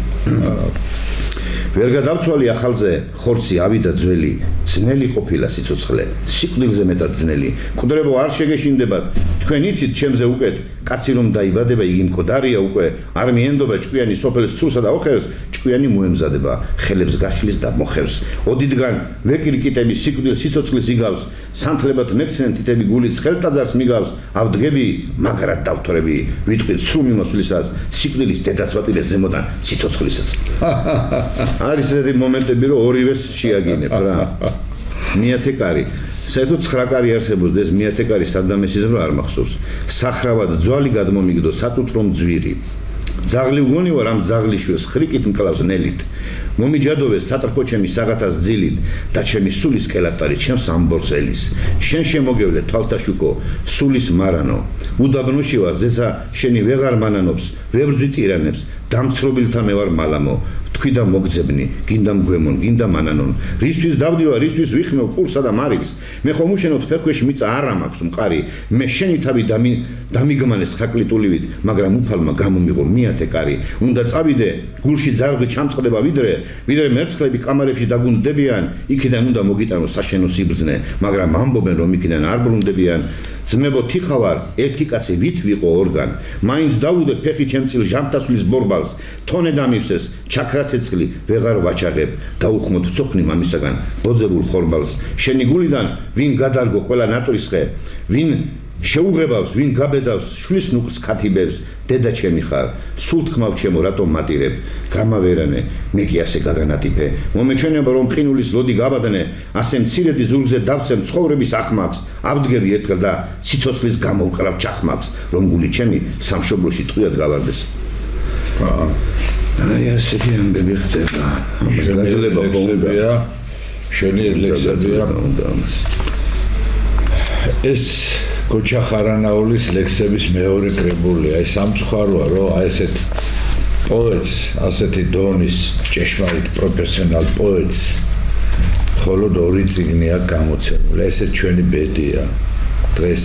S2: ვერ გადავცვალე ახალზე ხორცი ავიდა ძველი ძნელი ყოფილა სიცოცხლე სიკვდილზე მეტად ძნელი კვდრებო არ შეგეშინდებათ თქვენ იცით ჩემზე უკეთ კაცი რომ დაიბადება იგი მკვდარია უკვე არ მიენდობა ჭკვიანი სოფლის ცურსა და ოხერს ჭკვიანი მოემზადება ხელებს გაშლის და მოხევს ოდიდან ვეკრიკიტები სიკვდილ სიცოცხლის იგავს სანთლებად მეცნენ თითები გულიც ხელტაძარს მიგავს ავდგები მაგრად დავთვრები ვიტყვით სრულ მიმოსვლისას სიკვდილის დედაცვატილეს ზემოდან სიცოცხლისას არის ეს მომენტები რომ ორივეს შეაგინებ რა მეათე კარი საერთოდ 9 კარი არსებობს და ეს მეათე კარი სადამესიზმრო არ მახსოვს სახრავად ძვალი გადმომიგდო საწუთრომ ძვირი ძაღლი ვგონივა რამ ძაღლიშვილს ხრიკით მკლავს ნელით მომიჯადოვეს სატრფო ჩემი საღათას ძილით და ჩემი სულის კელატარი ჩემს ამბორსელის შენ შემოგევლე თვალთაშუკო სულის მარანო უდაბნოში ვარ ზესა შენი ვეღარ მანანობს ვებრძვი ტირანებს დამცრობილთა მე ვარ მალამო თქვი და მოგძებნი გინდა მგვემონ გინდა მანანონ რისთვის დავდივა რისთვის ვიხმევ პულსა და მარილს მე ხომ უშენოთ ფერქვეში მიწა არა მაქვს მყარი მე შენი თავი დამიგმანეს ხაკლიტულივით მაგრამ უფალმა გამომიღო მეათე კარი უნდა წავიდე გულში ძარღვი ჩამწყდება ვიდრე მერცხლები კამარებში დაგუნდებიან იქიდან უნდა მოგიტანო საშენო სიბრძნე მაგრამ ამბობენ რომ იქიდან არ ბრუნდებიან ძმებო თიხავარ ერთი კაცი ვით ვიყო ორგან მაინც დაუდე ფეხი ჩემწილ ჟამთასვლის ბორბალს თონე დამივსეს ჩაქრაცეცხლი ვეღარ ვაჩაღებ დაუხმოთ ცოხნი მამისაგან ბოძებულ ხორბალს შენი გულიდან ვინ გადარგო ყველა ნატრისხე ვინ შეუღებავს ვინ გაბედავს შვილს ნუკლს ქათიბებს დედა ჩემი ხარ სულ თქმავ ჩემო რატომ მატირებ გამავერანე მე კი ასე გაგანატიფე მომეჩვენება რომ ყინულის ლოდი გაბადნე ასე მცირედი ზურგზე დავცემ ცხოვრების ახმავს ავდგები ერთხელ და სიცოცხლის გამოვკრავ ჩახმავს რომ გული ჩემი სამშობლოში ტყვიად გავარდეს აი ასეთი ამბები ხდება ამას გაძლება ხომია
S1: შენი ლექსებია ეს კოჩა ხარანაულის ლექსების მეორე კრებული აი სამწუხაროა რომ აი ესეთ პოეტს ასეთი დონის ჭეშმარიტ პროფესიონალ პოეტს მხოლოდ 2 წიგნი აქვს გამოცემული ესე ჩვენი ბედია დღეს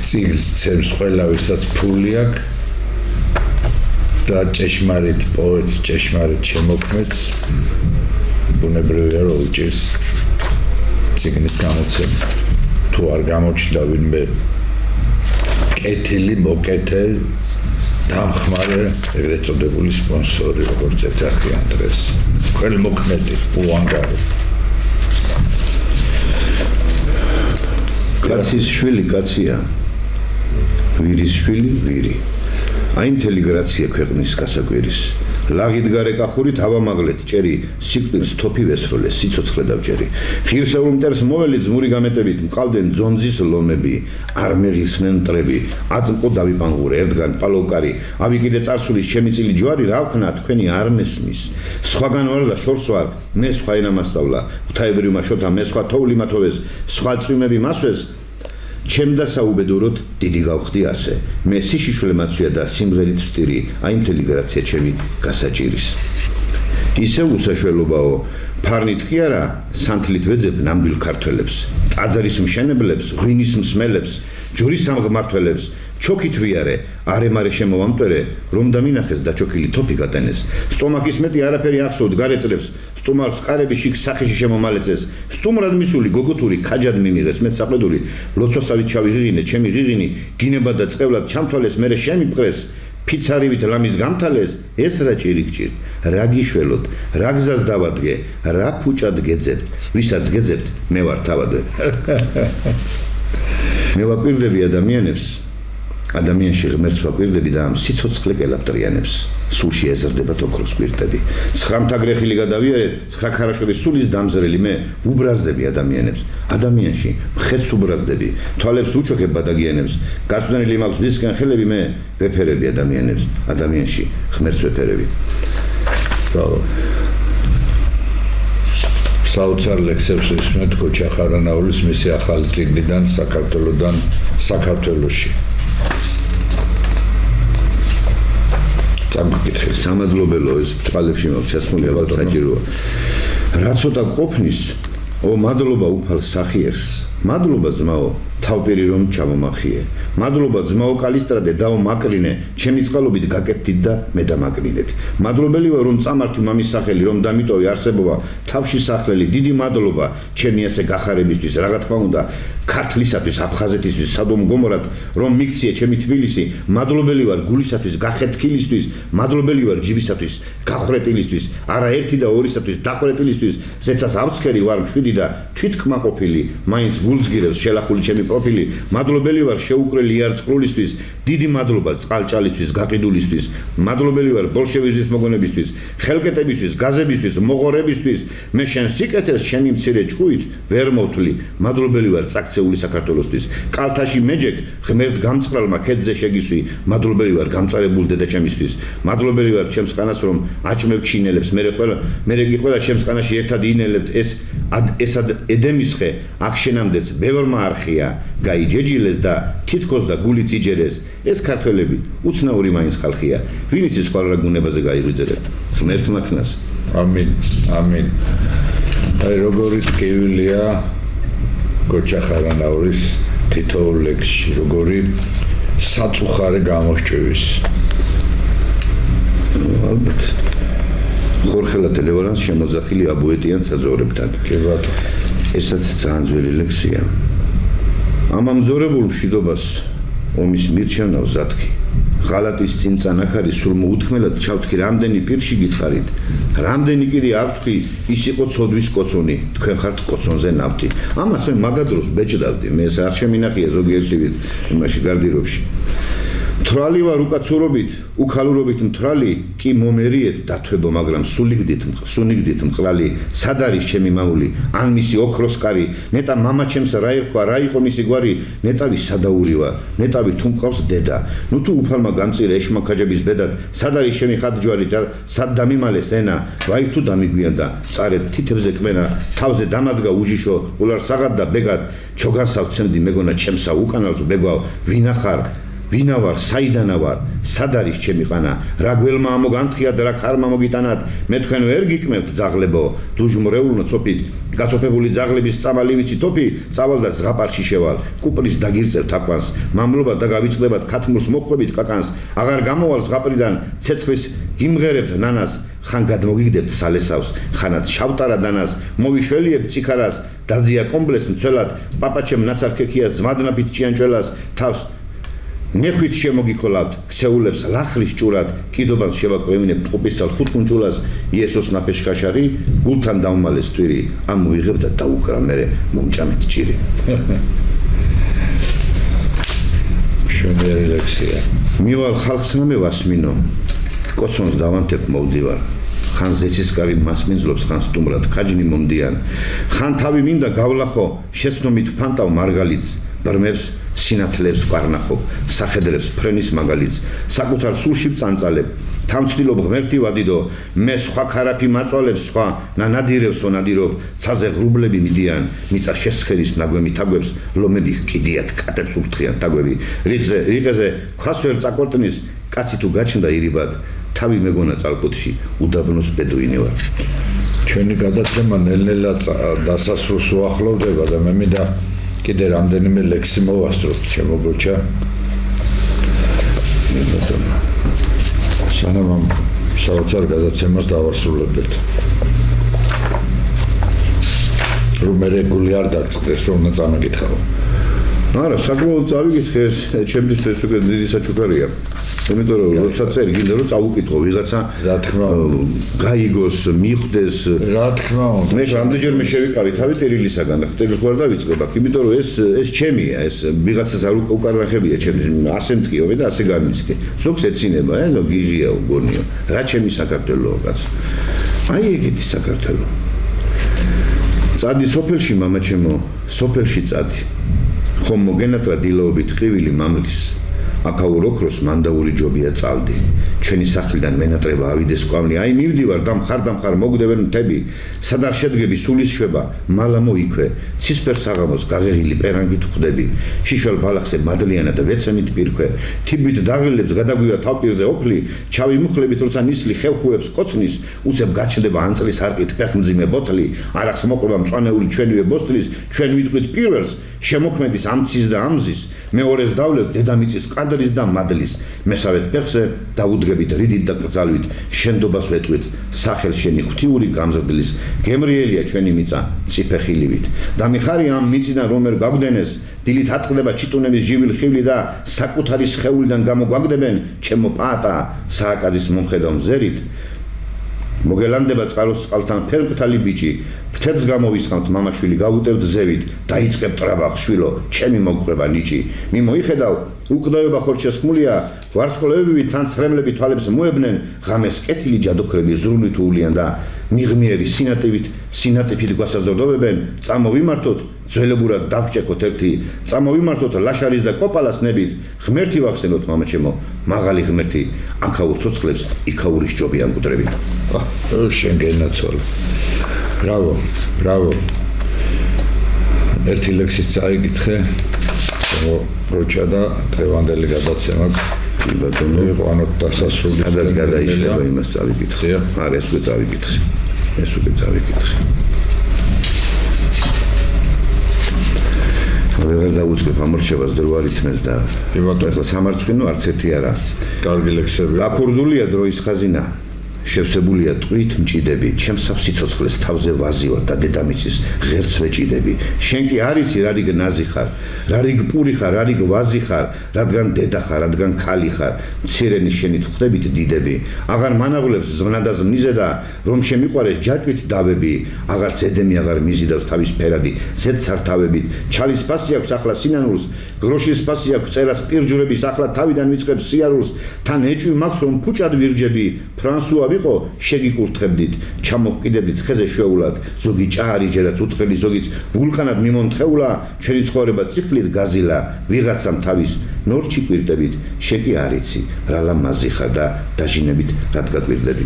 S1: წიგნს ცემს ყველა ვისაც ფული აქვს და ჭეშმარიტ პოეტს ჭეშმარიტ შემოქმედს ბუნებრივია რომ უჭირს წიგნის გამოცემა თუ არ გამოჩნდა ვინმე კეთილი მოკეთე დამხმარე ეგრეთ წოდებული სპონსორი როგორც ეძახიან დღეს ხელმოქმედი უანგარო
S2: კაცის შვილი კაცია ვირის შვილი ვირი აი მთელი გრაცია ქვეყნის გასაკვირის ლაღით გარე კახურით ავამაღლეთ ჭერი სიკვდილს თოფი ვესროლე სიცოცხლე დავჭერი ღირსეულ მტერს მოელი ძმური გამეტებით მყავდნენ ძონძის ლომები არ მეღისნენ მტრები აწმყო დავიპანღურე ერთგან პალოვკარი ავიკიდე წარსულის ჩემი წილი ჯვარი რა ვქნა თქვენი არ მესმის სხვაგან ვარ და შორს ვარ მე სხვა ენა მასწავლა ღვთაებრივმა შოთა მე სხვა თოვლი მათოვეს სხვა წვიმები მასვეს ჩემ და საუბედუროთ დიდი გავხდი ასე მე სიშიშვლე მაცვია და სიმღერით ვსტირი აი მთელი გრაცია ჩემი გასაჭირის ისევ უსაშველობაო ფარნით კი არა სანთლით ვეძებ ნამდვილ ქართველებს ტაძრის მშენებლებს ღვინის მსმელებს ჯვრის სამღმართველებს ჩოქით ვიარე, არე-მარე შემოვამტვერე, რომ დამინახეს და ჩოქილი თოფი გატენეს. სტომაქის მეტი არაფერი ახსოვთ გარეწლებს, სტუმარს ყარები შიგ სახეში შემომალეცეს. სტუმრად მისული გოგოთური ქაჯად მიმიღეს, მეც საყედური, ლოცვასავით ჩავიღიღინე, ჩემი ღიღინი, გინება და წყევლად ჩამთვალეს, მერე შემიპყრეს. ფიცარივით ლამის გამთალეს, ეს რა ჭირიქჭირ, რა გიშველოთ, რა გზას დავადგე, რა ფუჭად გეძებთ, ვისაც გეძებთ, მე ვარ თავადე. მე ვაკვირდები ადამიანში ღმერთს ვაკვირდები და ამ სიცოცხლე კელაპტრიანებს. სულში ეზრდებათ ოქროს კვირტები. 9 მთაგრეხილი გადავიარეთ, 9 ქარაშორი სულის დამზრელი მე უბრაზდები ადამიანებს. ადამიანში მხეთს უბრაზდები, თვალებს უჩოქებ ბადაგიანებს. გაწვნილი მაქვს დისკენ ხელები მე ვეფერები ადამიანებს. ადამიანში ღმერთს ვეფერები.
S1: ბრავო. საოცარ ლექსებს ისმენთ ქოჩა ხარანაულის მისი ახალი წიგნიდან საქართველოსდან საქართველოში. წამკითხე
S2: სამადლობელო ეს წყალებში მაქვს ჩასმული ალბათ საჭიროა. რა ცოტა ყოფნის, მადლობა უფალ სახიერს. მადლობა ძმაო, თავპირი რომ ჩამომახიე. მადლობა ძმაო კალისტრადე დაომაკრინე, ჩემი წყალობით გაკეთდით და მე დამაკრინეთ. მადლობელი ვარ რომ წამართვი მამის სახელი, რომ დამიტოვე არსებობა, თავში სახლელი, დიდი მადლობა ჩემი ასე გახარებისთვის, რა თქმა უნდა, ქართლისათვის, აფხაზეთისთვის, სადომ გომორად, რომ მიქციე ჩემი თბილისი, მადლობელი ვარ გულისათვის, გახეთქილისთვის, მადლობელი ვარ ჯიბისათვის, გახვრეტილისთვის, არა ერთი და ორისათვის, დახვრეტილისთვის, ზეცას ავცქერი ვარ მშვიდი და თვითკმაყოფილი, მაინც გულს გირევს შელახული ჩემი პროფილი, მადლობელი ვარ შეუკრელი იარწყრულისთვის, დიდი მადლობა წყალჭალისთვის, გაყიდულისთვის, მადლობელი ვარ ბოლშევიზმის მოგონებისთვის, ხელკეტებისთვის, გაზებისთვის, მოღორებისთვის, მე შენ სიკეთეს შენი მცირე ჭკუით ვერ მოვთვლი, მადლობელი ვარ წაქცეული საქართველოსთვის, კალთაში მეჯეკ ღმერთ გამწყრალმა ქედზე შეგისვი, მადლობელი ვარ გამწარებულ დედაჩემისთვის, მადლობელი ვარ ჩემს ყანას რომ აჭმევ ჩინელებს, მე კი ყველა ჩემს ყანაში ერთად ინელებთ ეს ედემის ხე აქ შენამდეც ბევრმა არხია გაიჯეჯილეს და თითქოს და გულიც იჯერეს ეს ქართველები უცნაური მაინც ხალხია ვინც ის სხვა რაგუნებაზე გაიღვიძებთ ღმერთმა ქნას
S1: ამინ ამინ აი როგორი ტკივილია ქოჩა ხარანაურის თითოეულ ლექსში როგორი საწუხარე გამოსჭვის
S2: ალბათ ხორხელა ტელევარანს შემოძახილი აბუეტიან საძოვრებთან
S1: კი ბატონო
S2: ესაც ძალიან ძველი ლექსია ამ ამძორებულ მშვიდობას ომის მირჩევნავს ზათქი ღალატის წინ წანაქარი სულ მოუთქმელად ჩავთქი რამდენი პირში გითხარით რამდენი კიდე ავთქვი ის იყო ცოდვის კოცონი თქვენ ხართ კოცონზე ნავთი ამას მე მაგადროს ბეჭდავდი მე ეს არ შემინახია ზოგიერთივით იმაში გარდირებში თრალი ვარ უკაცურობით, უქალურობით მთრალი, კი მომერიეთ დათვებო, მაგრამ სუნიგდით მყრალი, სად არის ჩემი მამული, ან მისი ოქროს კარი, ნეტა მამა ჩემს რა ერქვა, რა იყო მისი გვარი, ნეტავი სადაურივა, ნეტავი თუ მყავს დედა, ნუ თუ უფალმა გამწირე ეშმა ქაჯების ბედად, სად არის ჩემი ხატჯვარი, სად დამიმალეს ენა, ვაი თუ დამიგვიანდა, წარეთ თითებზე კმენა, თავზე დამადგა უჟიშო, ულარ საღად და ბეგად, ჩოგანსა ვცემდი მეგონა ჩემსა უკანალს ბეგვავ, ვინა ხარ ვინა ვარ, საიდანა ვარ, სად არის ჩემი ყანა, რა გველმა ამოგანთხიათ, რა ქარმა მოგიტანათ, მე თქვენ ვერ გიკმევთ ძაღლებო, დუჟმრეულნო წოფით, გაწოფებული ძაღლების წამალი ვიცი თოფი, წავალ და ზღაპარში შევალ, კუპრის დაგირწევთ აკვანს, მამლობა და გავიწყდებათ ქათმურს მოხვებით კაკანს, აღარ გამოვალ ზღაპრიდან, ცეცხლის გიმღერებთ ნანას, ხან გადმოგიგდებთ სალესავს, ხანაც შავტარა დანას, მოვიშველიებთ ციქარას, დაძია კომბლეს მცველად, პაპაჩემ ნაცარქექია ზმადნაფით ჭიანჭველას, თავს ნეხვით შემოგიქოლავთ, ქცეულებს ლახლის ჭურად, კიდობას შევაკრევინებთ ყუპისალ ხუთკუნჭულას, იესოს ნაფეშქაშარი, გულთან დავმალეს ტვირი, ამ მოიღებ და დაუკრა მერე მომჭამეთ ჭირი.
S1: შუმერი ლექსია.
S2: მივალ ხალხსნა მე ვასმინო, კოცონს დავანთებ მოვდივარ. ხან ზეცისკარი მასმინძლობს, ხან სტუმრად ქაჯნი მომდიან. ხან თავი მინდა გავლახო, შეცნომით ფანტავ მარგალიც, ბრმებს სინათლებს ვკარნახობ, სახედრებს ფრენის მაგალიც, საკუთარ სულში წანწალებ, თამცდილობ ღმერთი ვადიდო, მე სხვა ქარაფი მაწვალებს სხვა, ნანადირებს ონადირობ, ცაზე ღრუბლები მიდიან, მიწა შესხერის ნაგვემი თაგვებს, ლომები კიდიათ, კატებს უფრთხიან თაგვები, რიღეზე ქვას ვერ წაკორტნის, კაცი თუ გაჩნდა ირიბად, თავი მეგონა წალკუთში, უდაბნოს ბედუინი ვარ.
S1: ჩვენი გადაცემა ნელ-ნელა დასასრულს უახლოვდება და მე მინდა კიდე რამდენიმე ლექსი მოვასწროთ, შემოგოჩა. სანამ ამ საოცარ გადაცემას დავასრულებდეთ. რომ მე რეგული არ დაგწყდეს, რომ უნდა წამეკითხავ.
S2: არა, საკმაოდ წავიკითხე ეს ჩემთვის უკვე დიდი საჩუქარია. იმიტომ რომ როცა წერი გინდა რომ წავუკითხო ვიღაცა
S1: რა თქმა უნდა
S2: გაიგოს, მიხვდეს.
S1: რა თქმა უნდა.
S2: მე რამდენჯერმე შევიყავი თავი ტერილისაგან, ტერილს ხوار დავიწყებ აქ, იმიტომ რომ ეს ჩემია, ეს ვიღაცას არ უკარნახებია ჩემს, ასე მткиობე და ასე გამიცდი. ზოგს ეცინება, ზოგ გიჟია უგონიო. რა ჩემი საქართველოა კაცო. აი ეგეთი საქართველო. წადი სოფელში მამაჩემო, სოფელში წადი. ხომ მოგენატრა დილოობით ხრივილი მამლის აქაურ ოქროს მანდაური ჯობია წალდი ჩვენი სახლიდან მენატრება ავიდეს კვამლი აი მივდივარ დამხარ მოგდებენ მთები სადარ შედგები სულის შვება მალამო იქვე ცისფერ საღამოს გაღეღილი პერანგით ხვდები შიშველ ბალახზე მადლიანად ვეცემით პირქვე თიბით დაღლილებს გადაგვია თავპირზე ოფლი ჩავი მუხლებით როცა ნისლი ხევხუებს კოცნის უცებ გაჩნდება ანწლის არყით ფეხმძიმე ბოთლი არახს მოყვება მწვანეული ჩვენივე ბოსტლის ჩვენ ვიტყვით პირველს შემოქმედის ამცის და ამზის მეორეს დავლებ დედამიწის ყადრის და მადლის მესავეთ ფეხზე დაუდგებით რიდით და კრძალვით შენდობას ვეტყვით სახელ შენი ღვთიური გამზრდლის გემრიელია ჩვენი მიწა ციფეხილივით და მიხარი ამ მიწიდან რომ ვერ გაგვდენეს დილით ატყდება ჩიტუნების ჯივილი ხილი და საკუთარი სხეულიდან გამოგვაგდებენ ჩემო პატა სააკაძის მომხედავ მზერით მოგელანდება წყაროს წყალთან ფერმკთალი ბიჭი ფრთებს გამოვისხამთ მამაშვილი გავუტევთ ზევით დაიწყებ ტრაბახ შვილო ჩემი მოგყვება ნიჭი მი მოიხედავ უკვდავება ხორჩესხმულია ვარსკვლავები თან ცრემლები თვალებს მოებნენ ღამეს კეთილი ჯადოქრები ზრუნვით უვლიან და მიღმიერი სინატიფით გვასაზრდოვებენ წამოვიმართოთ ძველებურად დავჭეკოთ ერთი წამოვიმართოთ ლაშარის და კოპალას ნებით ღმერთი ვახსენოთ მამაჩემო მაღალი ღმერთი აქაურ ცოცხლებს იქაური სჯობი ამკვდრებით
S1: შენ გენაცვალე ბრავო ერთი ლექსიც წაიკითხე როჩა და დღევანდელი გადაცემაც იყო ანუ დასასრული
S2: სადაც გადაიშლება იმას წავიკითხე არა ეს უკვე წავიკითხე ვეღარ დავუწყებ ამორჩევას დრო არ ითმეს და ეხლა სამარცხვინო არც ერთი არა
S1: კარგი ლექსები
S2: გაქურდულია დროის ხაზინა შევსებულია ტყვით მჭიდები ჩემს სიცოცხლეს თავზე ვაზივარ და დედამიწის ღერც ვეჭიდები შენ კი არ იცი რა რიგ ნაზი ხარ რა რიგ პური ხარ რა რიგ ვაზი ხარ რადგან დედა ხარ რადგან ქალი ხარ მცირენის შენით ხვდებით დიდები აღარ მანაღლებს ზღნადაზ მიზე და რომ შემიყვარეს ჯაჭვით დავები აღარც ედემი აღარ მიზიდავს თავის ფერადი ზედ სართავებით ჩალის ფასი აქვს ახლა სინანულს გროშის ფასი აქვს წერას პირჯურების ახლა თავიდან ვიწყებს სიარულს თან ეჭვი მაქვს რომ ფუჭად ვირჯები ფრანსუა ვიყო შეგიკურთხებდით ჩამოჰკიდებდით ხეზე შეეულად ზოგი ჭაარი ჯერაც უთხელი ზოგიც ვულკანად მიმონთხეულა ჩვენი ცხოვრება ციხლით გაზილა ვიღაცამ თავის ნორჩი კვირტებით შენ კი არ იცი რა ლამაზი ხარ და დაჟინებით რად გაკვირდები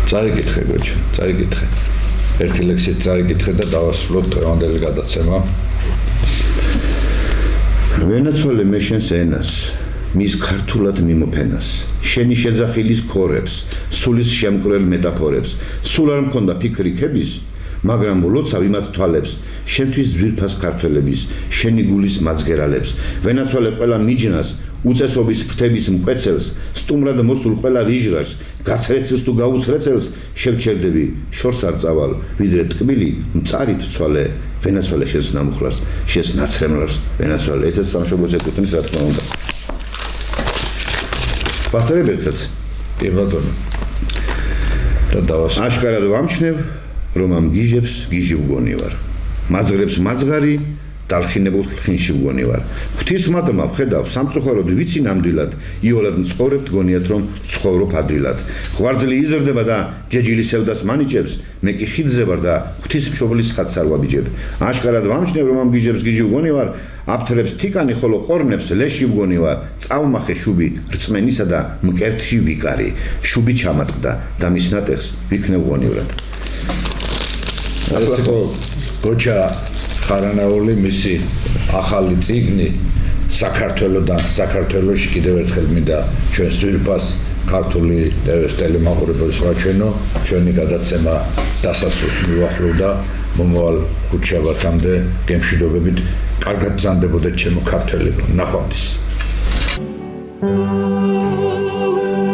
S1: წაიკითხე გოჩა წაიკითხე ერთი ლექსით წაიკითხე და დავასრულოთ დღევანდელი გადაცემა
S2: ვენაცვალე მე შენს ენას მის ქართულად მიმოფენას შენი შეძახილის ქორებს სულის შემკვრელ მეტაფორებს სულ არ მქონდა ფიქრი ქების მაგრამ ლოცავ იმათ თვალებს შენთვის ძვირფას ქართველების შენი გულის მაზგერალებს ვენაცვალე ყველა მიჯნას უწესობის ფრთების მკვეცელს სტუმრად მოსულ ყველა რიჟრას გაცრეცილს თუ გაუცრეცელს შევჩერდები შორს არ წავალ ვიდრე ტკბილი მწარით ცვალე ვენაცვალე შენს ნამუხლას შენს ნაცრემლებს ვენაცვალე ესეც სამშობლოს ეკუთვნის რა თქმა უნდა პასერებელსაც
S1: კი ბატონო და დავას
S2: აშკარად ვამჩნევ რომ ამ გიჟებს გიჟი ვგონი ვარ მაძღრებს მაძღარი დალხინებულ ხინში ვგონი ვარ ღვთისმადლმა ვხედავ სამწუხაროდ ვიცი ნამდვილად იოლად მცხოვრებთ გონიათ რომ ცხოვრობ ადვილად ღვარძლი იზრდება და ჯეჯილი სევდას მანიჭებს მე კი ხიდზე ვარ და ღვთისმშობლის ხატს არ ვაბიჯებ აშკარად ვამჩნევ რომ ამ გიჟებს გიჟი ვგონი ვარ აფთრებს თიკანი ხოლო ყორნებს ლეში ვგონი ვარ წავმახე შუბი რწმენისა და მკერთში ვიკარი შუბი ჩამატყდა და მის ნატეხს ვიქნევ ღონივრად
S1: ახლა გოჩა ხარანაული მისი ახალი წიგნი საქართველოსში კიდევ ერთხელ მინდა ჩვენს ძვირფას ქართული ტელევის ტელემაყურებელს ვაჩვენო, ჩვენი გადაცემა დასასრულს მივახლოვდა, მომავალ ხუთშაბათამდე გემშვიდობებით, კარგად გრძანდებოდეთ ჩემო ქართველებო, ნახვამდის.